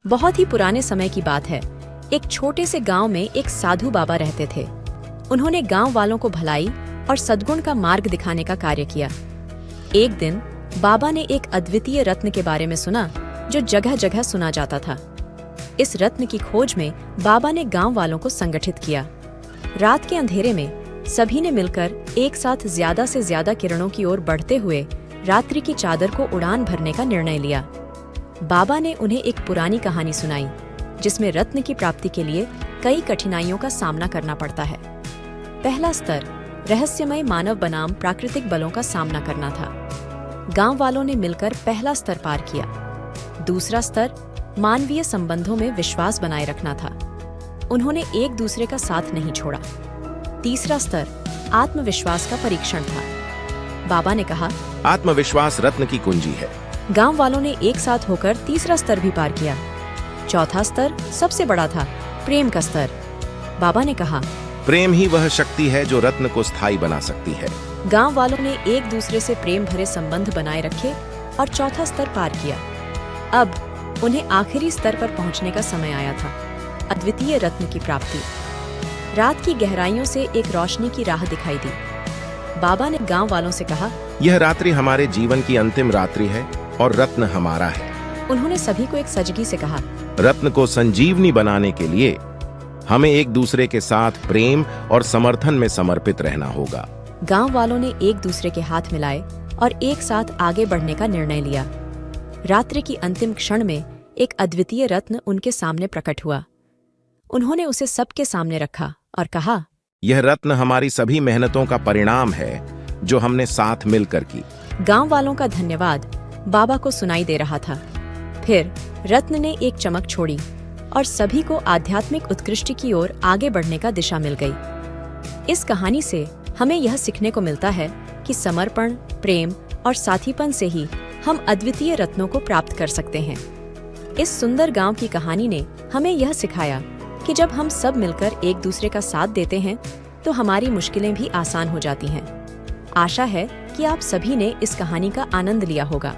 बहुत ही पुराने समय की बात है। एक छोटे से गांव में एक साधु बाबा रहते थे। उन्होंने गांव वालों को भलाई और सद्गुण का मार्ग दिखाने का कार्य किया। एक दिन बाबा ने एक अद्वितीय रत्न के बारे में सुना जो जगह जगह सुना जाता था। इस रत्न की खोज में बाबा ने गांव वालों को संगठित किया। रात के अंधेरे में सभी ने मिलकर एक साथ ज्यादा से ज्यादा किरणों की ओर बढ़ते हुए रात्रि की चादर को उड़ान भरने का निर्णय लिया। बाबा ने उन्हें एक पुरानी कहानी सुनाई जिसमें रत्न की प्राप्ति के लिए कई कठिनाइयों का सामना करना पड़ता है। पहला स्तर रहस्यमय मानव बनाम प्राकृतिक बलों का सामना करना था। गांव वालों ने मिलकर पहला स्तर पार किया। दूसरा स्तर मानवीय संबंधों में विश्वास बनाए रखना था। उन्होंने एक दूसरे का साथ नहीं छोड़ा। तीसरा स्तर आत्मविश्वास का परीक्षण था। बाबा ने कहा, आत्मविश्वास रत्न की कुंजी है। गांव वालों ने एक साथ होकर तीसरा स्तर भी पार किया। चौथा स्तर सबसे बड़ा था, प्रेम का स्तर। बाबा ने कहा, प्रेम ही वह शक्ति है जो रत्न को स्थायी बना सकती है। गांव वालों ने एक दूसरे से प्रेम भरे संबंध बनाए रखे और चौथा स्तर पार किया। अब उन्हें आखिरी स्तर पर पहुंचने का समय आया था, अद्वितीय रत्न की प्राप्ति। रात की गहराइयों से एक रोशनी की राह दिखाई दी। बाबा ने गांव वालों से कहा, यह रात्रि हमारे जीवन की अंतिम रात्रि है और रत्न हमारा है। उन्होंने सभी को एक सजगी से कहा, रत्न को संजीवनी बनाने के लिए हमें एक दूसरे के साथ प्रेम और समर्थन में समर्पित रहना होगा। गांव वालों ने एक दूसरे के हाथ मिलाए और एक साथ आगे बढ़ने का निर्णय लिया। रात्रि की अंतिम क्षण में एक अद्वितीय रत्न उनके सामने प्रकट हुआ। उन्होंने उसे सबके सामने रखा और कहा, यह रत्न हमारी सभी मेहनतों का परिणाम है जो हमने साथ मिलकर की। गांव वालों का धन्यवाद बाबा को सुनाई दे रहा था। फिर रत्न ने एक चमक छोड़ी और सभी को आध्यात्मिक उत्कृष्टि की ओर आगे बढ़ने का दिशा मिल गई। इस कहानी से हमें यह सीखने को मिलता है कि समर्पण, प्रेम और साथीपन से ही हम अद्वितीय रत्नों को प्राप्त कर सकते हैं। इस सुंदर गांव की कहानी ने हमें यह सिखाया कि जब हम सब मिलकर एक दूसरे का साथ देते हैं तो हमारी मुश्किलें भी आसान हो जाती हैं। आशा है कि आप सभी ने इस कहानी का आनंद लिया होगा।